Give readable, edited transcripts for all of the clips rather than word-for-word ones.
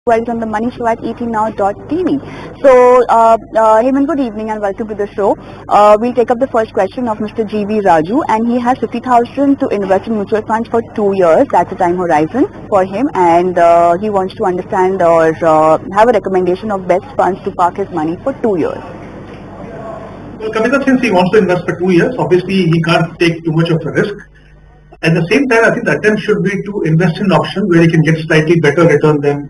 Right on the Money Show at etnow.tv. So, Hemant, good evening and welcome to the show. We'll take up the first question of Mr. G.V. Raju, and he has 50,000 to invest in mutual funds for 2 years. That's the time horizon for him, and he wants to understand or have a recommendation of best funds to park his money for 2 years. Well, Kavita, since he wants to invest for 2 years, obviously he can't take too much of a risk. At the same time, I think the attempt should be to invest in options where you can get slightly better return than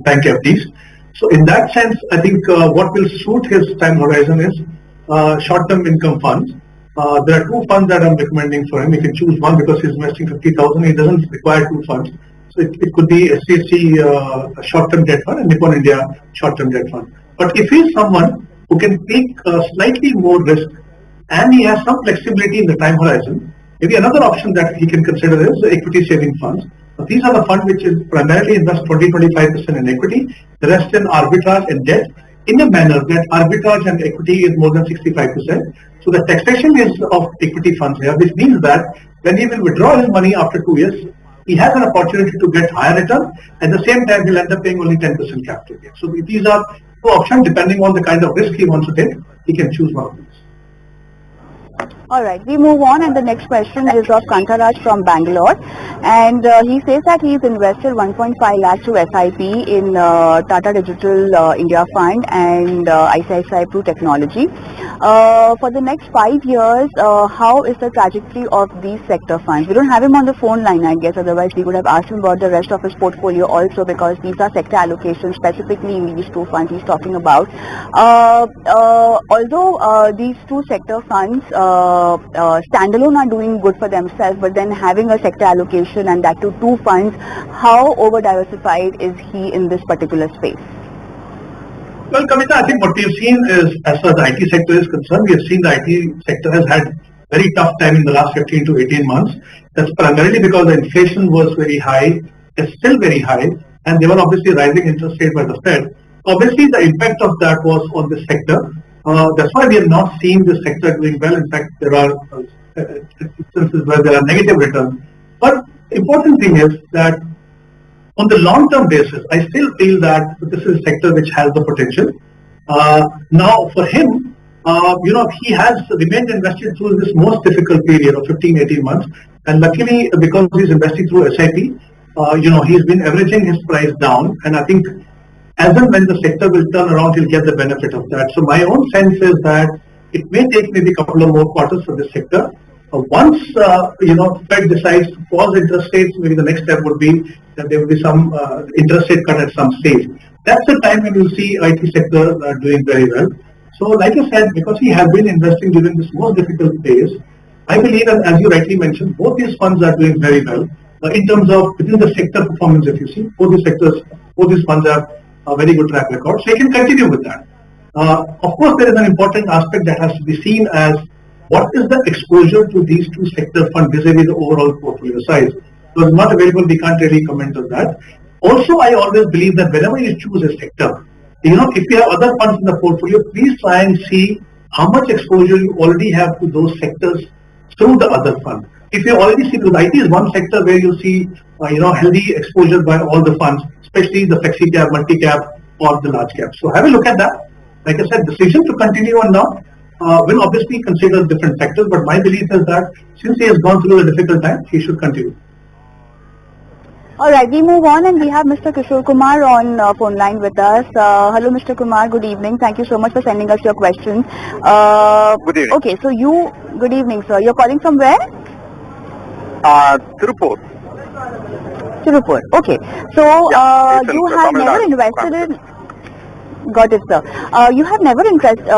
bank FDs. So in that sense, I think what will suit his time horizon is short-term income funds. There are 2 funds that I'm recommending for him. He can choose one because he's investing 50,000. He doesn't require 2 funds. So it could be SCC short-term debt fund and Nippon India short-term debt fund. But if he's someone who can take slightly more risk and he has some flexibility in the time horizon, maybe another option that he can consider is the equity saving funds. Now, these are the funds which is primarily invest 20-25% in equity, the rest in arbitrage and debt, in a manner that arbitrage and equity is more than 65%. So the taxation is of equity funds here, which means that when he will withdraw his money after 2 years, he has an opportunity to get higher return. At the same time, he'll end up paying only 10% capital gain. So these are 2 options depending on the kind of risk he wants to take. He can choose one of these. Alright, we move on, and the next question is of Kantaraj from Bangalore, and he says that he's invested 1.5 lakh to SIP in Tata Digital India Fund and ICICI Pru Technology. For the next 5 years, how is the trajectory of these sector funds? We don't have him on the phone line, I guess, otherwise we would have asked him about the rest of his portfolio also, because these are sector allocations specifically in these 2 funds he's talking about. Although these 2 sector funds standalone are doing good for themselves, but then having a sector allocation and that to 2 funds, how over diversified is he in this particular space? Well, Kavita, I think what we've seen is, as far as the IT sector is concerned, we have seen the IT sector has had very tough time in the last 15 to 18 months. That's primarily because the inflation was very high, it's still very high, and there were obviously rising interest rates by the Fed. Obviously, the impact of that was on the sector. That's why we have not seen the sector doing well. In fact, there are instances where there are negative returns. But important thing is that on the long-term basis, I still feel that this is a sector which has the potential. Now, for him, he has remained invested through this most difficult period of 15-18 months. And luckily, because he's investing through SIP, he's been averaging his price down. And I think as and when the sector will turn around, he'll get the benefit of that. So my own sense is that it may take maybe a couple of more quarters for this sector. Once Fed decides to pause interest rates, maybe the next step would be that there will be some interest rate cut at some stage. That's the time when you'll see IT sector doing very well. So like I said, because he has been investing during this most difficult phase, I believe, and as you rightly mentioned, both these funds are doing very well. In terms of within the sector performance, if you see, both these funds have a very good track record. So you can continue with that. Of course, there is an important aspect that has to be seen as what is the exposure to these 2 sector funds vis-a-vis the overall portfolio size. So it's not available, we can't really comment on that. Also, I always believe that whenever you choose a sector, if you have other funds in the portfolio, please try and see how much exposure you already have to those sectors through the other fund. If you already see, because IT is one sector where you see healthy exposure by all the funds, especially the flexi cap, multi cap, or the large cap. So have a look at that. Like I said, decision to continue or not will obviously consider different factors, but my belief is that since he has gone through a difficult time, he should continue. Alright, we move on, and we have Mr. Kishore Kumar on phone line with us. Hello Mr. Kumar, good evening. Thank you so much for sending us your questions. Good evening. Okay, so good evening sir. You're calling from where? Tirupur. Okay. So you have never invested in... Got it, sir. You have never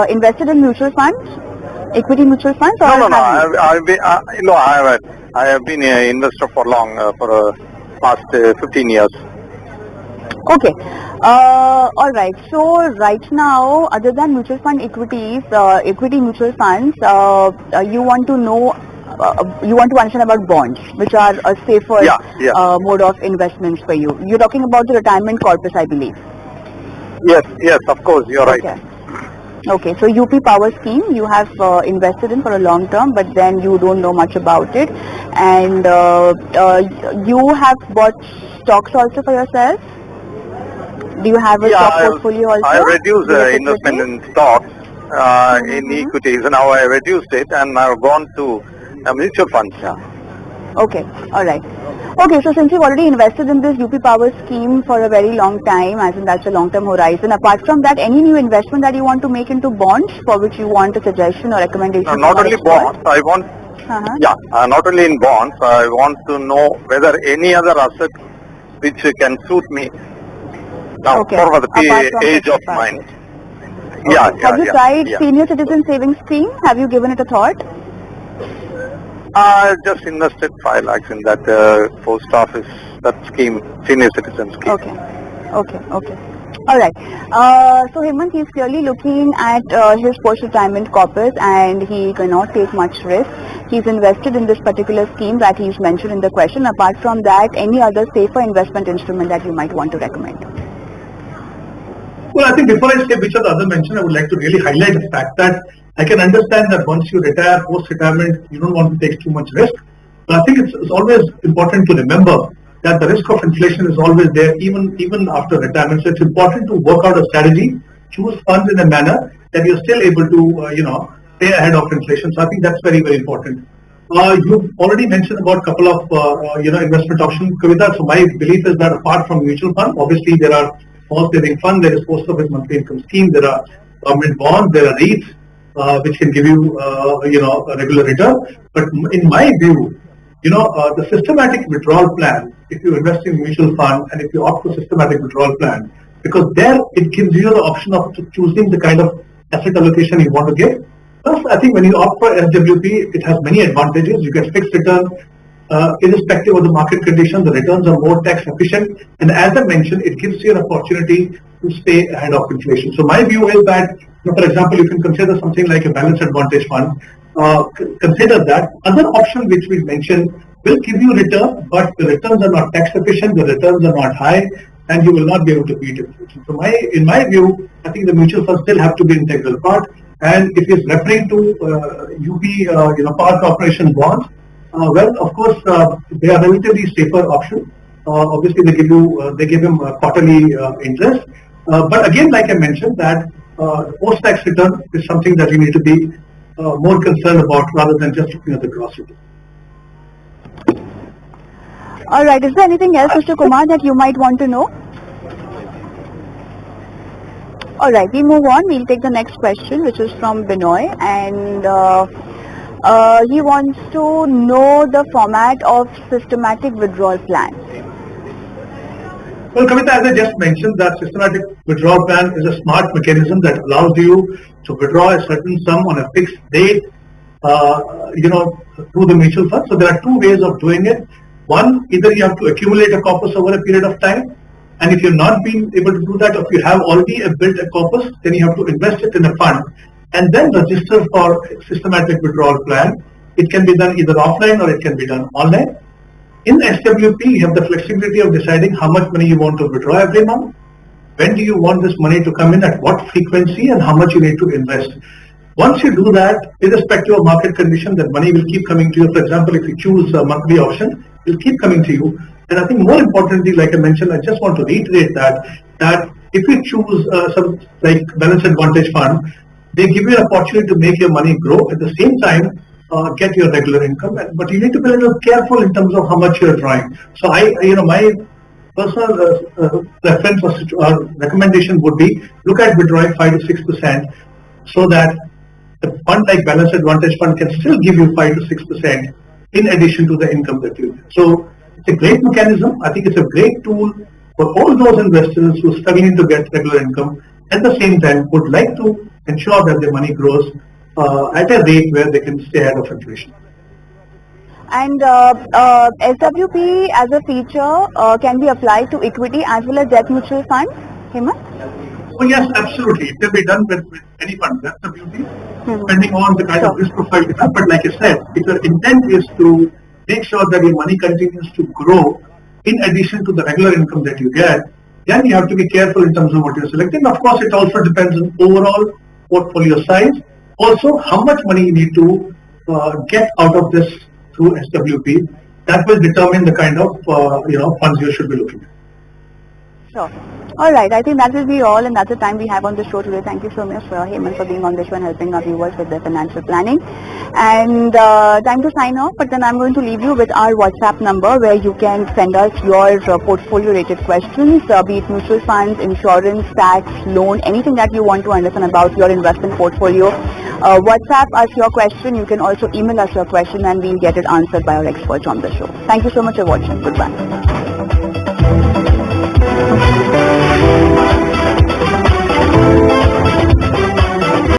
invested in mutual funds? Equity mutual funds? Or No, I have been an investor for past 15 years. Okay. All right. So right now, other than mutual fund equities, equity mutual funds, you want to know, you want to understand about bonds, which are a safer mode of investments for you. You're talking about the retirement corpus, I believe. Yes, of course, you're right. Okay, so UP Power Scheme you have invested in for a long term, but then you don't know much about it, and you have bought stocks also for yourself? Do you have a stock portfolio also? I reduced US investment equity? in stocks, in equities. Now I reduced it and I've gone to mutual funds. Sure. Okay, alright. Okay, so since you've already invested in this UP Power scheme for a very long time, as in that's a long-term horizon, apart from that, any new investment that you want to make into bonds for which you want a suggestion or recommendation? Not only bonds, I want, not only in bonds, I want to know whether any other asset which can suit me now for the age of mine. Okay. Have you tried senior citizen savings scheme? Have you given it a thought? I just invested 5 lakhs in that post office, that scheme, senior citizen scheme. Okay. Alright. So Hemant, he's clearly looking at his post-retirement corpus and he cannot take much risk. He's invested in this particular scheme that he's mentioned in the question. Apart from that, any other safer investment instrument that you might want to recommend? Well, I think before I say which are the other mention, I would like to really highlight the fact that I can understand that once you retire, post-retirement, you don't want to take too much risk. But I think it's always important to remember that the risk of inflation is always there even after retirement. So it's important to work out a strategy, choose funds in a manner that you're still able to, stay ahead of inflation. So I think that's very, very important. You've already mentioned about a couple of, investment options, Kavita. So my belief is that apart from mutual fund, obviously there are small saving fund, there is post office monthly income scheme, there are government bonds, there are REITs, which can give you, a regular return. But in my view, the systematic withdrawal plan, if you invest in mutual fund and if you opt for systematic withdrawal plan, because there it gives you the option of choosing the kind of asset allocation you want to give. Plus, I think when you opt for SWP, it has many advantages. You get fixed return, irrespective of the market condition, the returns are more tax efficient. And as I mentioned, it gives you an opportunity to stay ahead of inflation. So my view is that, for example, you can consider something like a balanced advantage fund. Consider that. Other option which we mentioned will give you return, but the returns are not tax efficient, the returns are not high, and you will not be able to beat inflation. So in my view, I think the mutual funds still have to be an integral part. And if it's referring to UP, Power Corporation bonds, well, of course, they are relatively safer option. Obviously, they give him quarterly interest. But again, like I mentioned, that post-tax return is something that you need to be more concerned about rather than just looking at the gross return. All right. Is there anything else, Mr. Kumar, that you might want to know? All right. We move on. We'll take the next question, which is from Binoy, and he wants to know the format of systematic withdrawal plan. Well, Kavita, as I just mentioned, that systematic withdrawal plan is a smart mechanism that allows you to withdraw a certain sum on a fixed date, through the mutual fund. So there are two ways of doing it. One, either you have to accumulate a corpus over a period of time, and if you've not been able to do that, or if you have already built a corpus, then you have to invest it in a fund and then register for systematic withdrawal plan. It can be done either offline or it can be done online. In SWP, you have the flexibility of deciding how much money you want to withdraw every month. When do you want this money to come in, at what frequency, and how much you need to invest. Once you do that, irrespective of market condition, that money will keep coming to you. For example, if you choose a monthly option, it will keep coming to you. And I think more importantly, like I mentioned, I just want to reiterate that if you choose some like balanced advantage fund, they give you an opportunity to make your money grow at the same time, get your regular income. But you need to be a little careful in terms of how much you're drawing. So my personal preference or recommendation would be look at withdrawing 5 to 6%, so that the fund like balanced advantage fund can still give you 5 to 6% in addition to the income that you get. So it's a great mechanism. I think it's a great tool for all those investors who are struggling to get regular income, at the same time would like to ensure that their money grows at a rate where they can stay ahead of inflation. And SWP as a feature can be applied to equity as well as debt mutual fund, Hemant? Oh yes, absolutely. It can be done with any fund. That's the beauty, depending on the kind of risk profile you have. But like I said, if your intent is to make sure that your money continues to grow in addition to the regular income that you get, then you have to be careful in terms of what you're selecting. Of course, it also depends on overall portfolio size. Also, how much money you need to get out of this through SWP. That will determine the kind of funds you should be looking at. Sure. Alright, I think that will be all, and that's the time we have on the show today. Thank you so much, Hemant, for being on the show and helping our viewers with their financial planning. And time to sign off, but then I'm going to leave you with our WhatsApp number where you can send us your portfolio related questions, be it mutual funds, insurance, tax, loan, anything that you want to understand about your investment portfolio. WhatsApp us your question. You can also email us your question and we'll get it answered by our experts on the show. Thank you so much for watching. Goodbye.